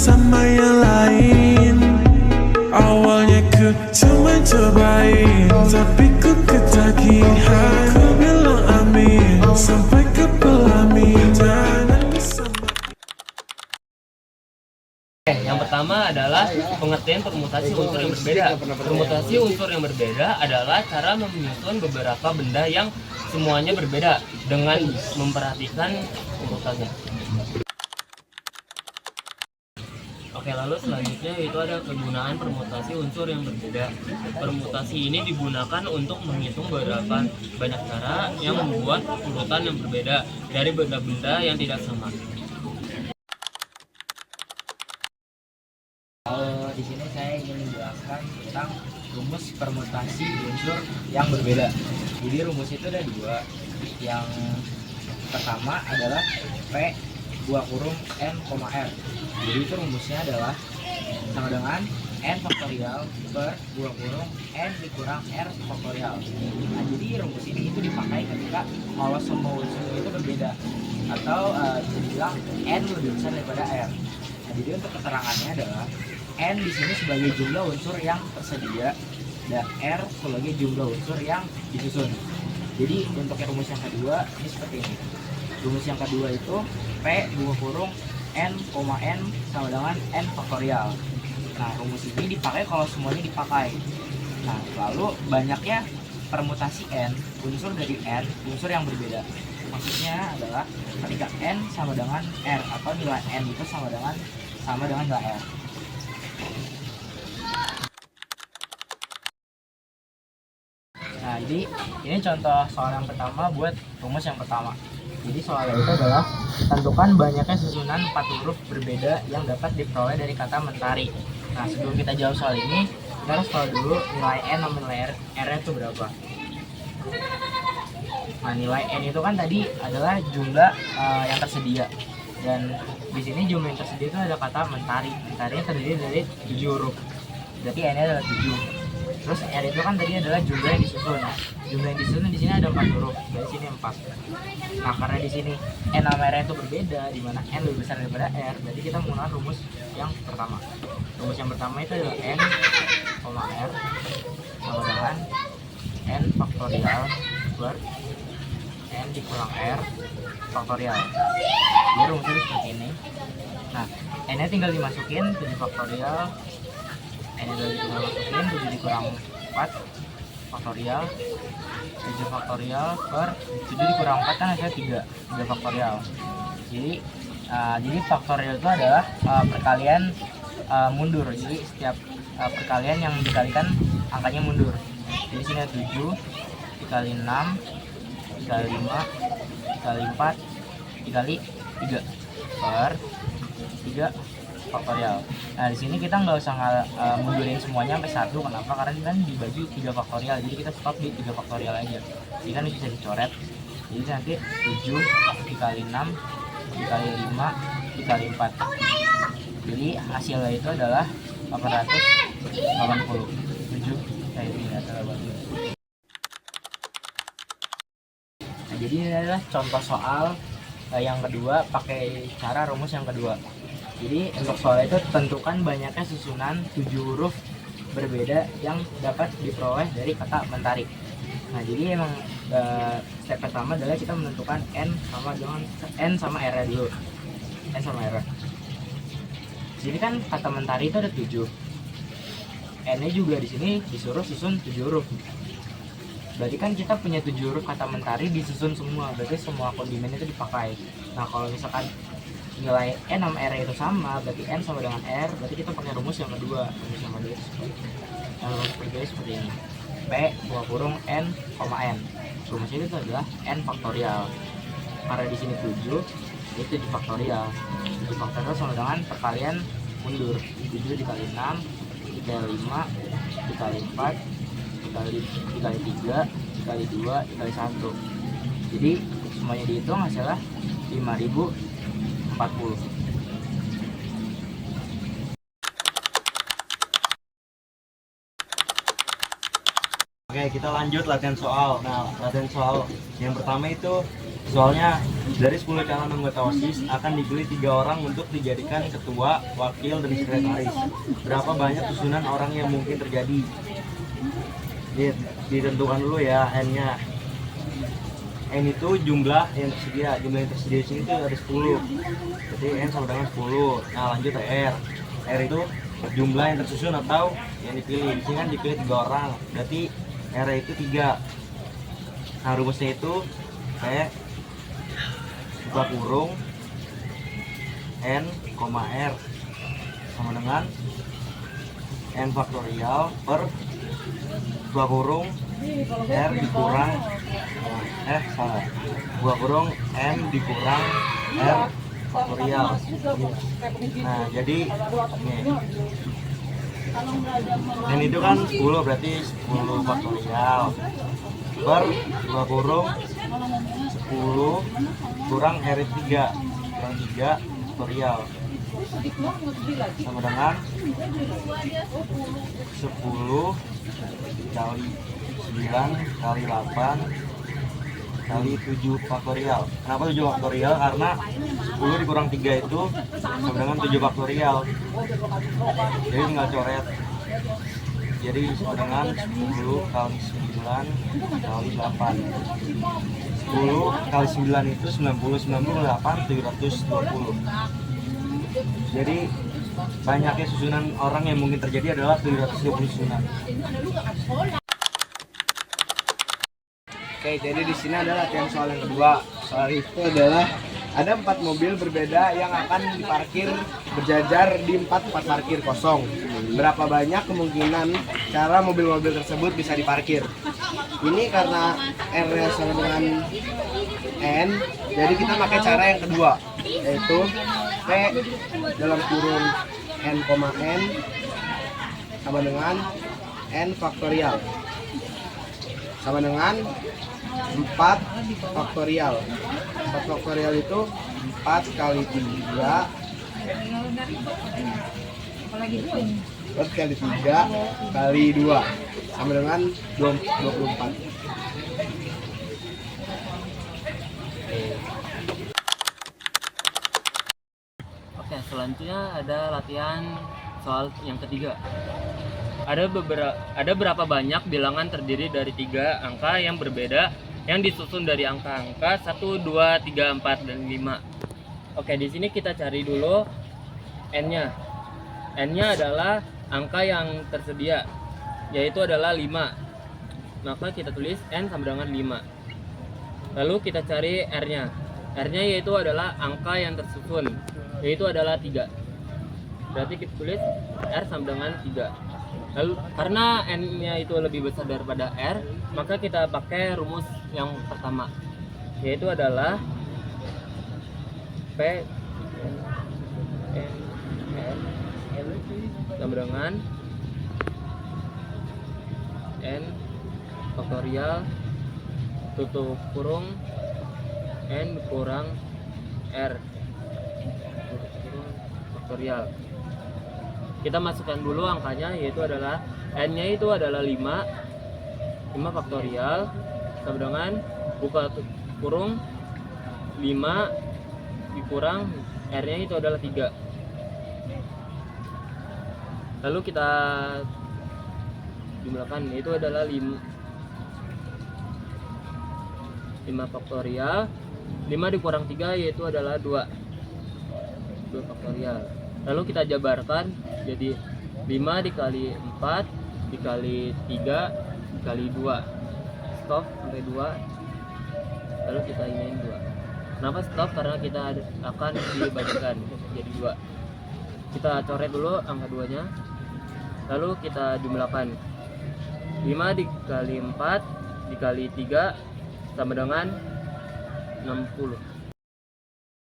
sama yang lain. Awalnya ku cuma cobain, tapi ku ketagihan. Ku bilang amin, sampai ke pelaminan. Yang pertama adalah pengertian permutasi unsur yang berbeda. Permutasi unsur yang berbeda adalah cara menyusun beberapa benda yang semuanya berbeda dengan memperhatikan urutannya. Oke, lalu selanjutnya itu ada kegunaan permutasi unsur yang berbeda. Permutasi ini digunakan untuk menghitung beberapa banyak cara yang membuat urutan yang berbeda dari benda-benda yang tidak sama. Di sini saya ingin menjelaskan tentang rumus permutasi unsur yang berbeda. Jadi rumus itu ada dua. Yang pertama adalah P buah kurung N, R. Jadi itu rumusnya adalah sama dengan N faktorial per buah kurung N dikurang R faktorial. Nah, jadi rumus ini itu dipakai ketika kalau semua unsur itu berbeda atau bisa dibilang N lebih besar daripada R. Nah, jadi untuk keterangannya adalah N di sini sebagai jumlah unsur yang tersedia dan R sebagai jumlah unsur yang disusun. Jadi untuk rumus yang kedua ini seperti ini. Rumus yang kedua itu P buah kurung N, N sama dengan N faktorial. Nah, rumus ini dipakai kalau semuanya dipakai. Nah, lalu banyaknya permutasi N, unsur dari N, unsur yang berbeda. Maksudnya adalah ketika N sama dengan R atau nilai N itu sama dengan nilai R. Nah, jadi ini contoh soal yang pertama buat rumus yang pertama. Jadi soalnya itu adalah tentukan banyaknya susunan 4 huruf berbeda yang dapat diperoleh dari kata mentari. Nah, sebelum kita jawab soal ini, kita harus tahu dulu nilai N sama nilai R itu berapa. Nah, nilai N itu kan tadi adalah jumlah yang tersedia. Dan di sini jumlah yang tersedia itu ada kata mentari. Mentarinya terdiri dari 7 huruf. Berarti N-nya adalah 7. Terus R itu kan tadi adalah jumlah yang disusun. Jumlah yang disusun di sini ada 4 huruf, dari sini 4. Nah, karena di sini N sama R itu berbeda, di mana N lebih besar daripada R, berarti kita menggunakan rumus yang pertama. Rumus yang pertama itu adalah N, R sama dengan N faktorial per N dikurang R faktorial. Jadi rumusnya seperti ini. Nah, N-nya tinggal dimasukin 7 faktorial. N tinggal dimasukin 7 dikurang 4 faktorial. 7 faktorial per 7 dikurang 4 kan hasilnya 3 faktorial. Jadi faktorial itu adalah perkalian mundur. Jadi setiap perkalian yang dikalikan angkanya mundur. Jadi sini ada 7 dikali 6 dikali 5 dikali 4 dikali 3 per 3 faktorial. Nah, di sini kita nggak usah mundurin semuanya sampai 1. Kenapa? Karena ini kan dibagi 3 faktorial. Jadi kita stop di 3 faktorial aja. Jadi kan bisa dicoret. Jadi nanti 7 dikali 6 dikali 5 dikali 4. Jadi hasilnya itu adalah 880. 7 kayak ini adalah. Nah, jadi ini adalah contoh soal yang kedua pakai cara rumus yang kedua. Jadi untuk soal itu tentukan banyaknya susunan 7 huruf berbeda yang dapat diperoleh dari kata mentari. Nah, jadi emang step pertama adalah kita menentukan N sama R dulu. N sama R. Jadi kan kata mentari itu ada 7. N-nya juga di sini disuruh susun 7 huruf. Berarti kan kita punya 7 huruf kata mentari disusun semua. Berarti semua kondimen itu dipakai. Nah, kalau misalkan nilai N sama R itu sama, berarti N sama dengan R, berarti kita pakai rumus yang kedua. Rumus yang kedua seperti ini. P buah kurung N, N. Rumusnya itu adalah N faktorial. Karena di sini 7, itu 7 faktorial. 7 faktorial sama dengan perkalian mundur. 7 dikali 6, dikali 5, dikali 4, dikali 3, dikali 2, dikali 1. Jadi semuanya dihitung hasilnya 5040. Oke, kita lanjut latihan soal. Nah, latihan soal yang pertama itu soalnya dari 10 calon anggota OSIS akan dipilih 3 orang untuk dijadikan ketua, wakil, dan sekretaris. Berapa banyak susunan orang yang mungkin terjadi? Ditentukan dulu ya N-nya. N itu jumlah yang tersedia. Jumlah yang tersedia di sini tuh ada 10. Jadi N sama dengan 10. Nah, lanjut R. R itu jumlah yang tersusun atau yang dipilih. Di sini kan dipilih 3 orang. Berarti R itu 3. Nah, rumusnya itu kayak buka kurung N, R sama dengan N faktorial per buka kurung R dikurang buka kurung N dikurang R faktorial. Nah, jadi nih, N itu kan 10, berarti 10 faktorial per buka kurung 10 kurang R 3 kurang 3 faktorial sama dengan 10 kali 9 kali 8 kali 7 faktorial. Kenapa 7 faktorial? Karena 10 dikurang 3 itu sama dengan 7 faktorial. Jadi tinggal coret. Jadi sama dengan 10 kali 9 kali 8. 10 kali 9 itu 90, 98, 720. Jadi banyaknya susunan orang yang mungkin terjadi adalah 720 susunan. Oke, jadi di sini ada latihan soal yang kedua. Soal itu adalah ada 4 mobil berbeda yang akan diparkir berjajar di 4 tempat parkir kosong. Berapa banyak kemungkinan cara mobil-mobil tersebut bisa diparkir? Ini karena R-nya sama dengan N, jadi kita pakai cara yang kedua, yaitu P dalam kurung N, N sama dengan N faktorial sama dengan 4 faktorial. 4 faktorial itu 4 kali 3 4 kali 3 kali 2 sama dengan 24. Oke, selanjutnya ada latihan soal yang ketiga. Ada berapa banyak bilangan terdiri dari 3 angka yang berbeda yang disusun dari angka-angka 1, 2, 3, 4, dan 5. Oke, di sini kita cari dulu N-nya. N-nya adalah angka yang tersedia, yaitu adalah 5. Maka kita tulis N sama dengan 5. Lalu kita cari R-nya. R-nya yaitu adalah angka yang tersusun, yaitu adalah 3. Berarti kita tulis R sama dengan 3. Lalu karena N-nya itu lebih besar daripada R, maka kita pakai rumus yang pertama, yaitu adalah P N R sama dengan N faktorial tutup kurung N kurang R tutup kurung faktorial. Kita masukkan dulu angkanya, yaitu adalah N-nya itu adalah 5 faktorial sama dengan buka kurung 5 dikurang R-nya itu adalah 3. Lalu kita jumlahkan, itu adalah 5 faktorial, 5 dikurang 3 yaitu adalah 2 faktorial. Lalu kita jabarkan jadi 5 dikali 4 dikali 3 dikali 2. Stop sampai 2. Lalu kita iniin 2. Kenapa stop? Karena kita akan dibagikan jadi 2. Kita coret dulu angka 2-nya. Lalu kita jumlahkan 5 dikali 4 dikali 3 sama dengan 60.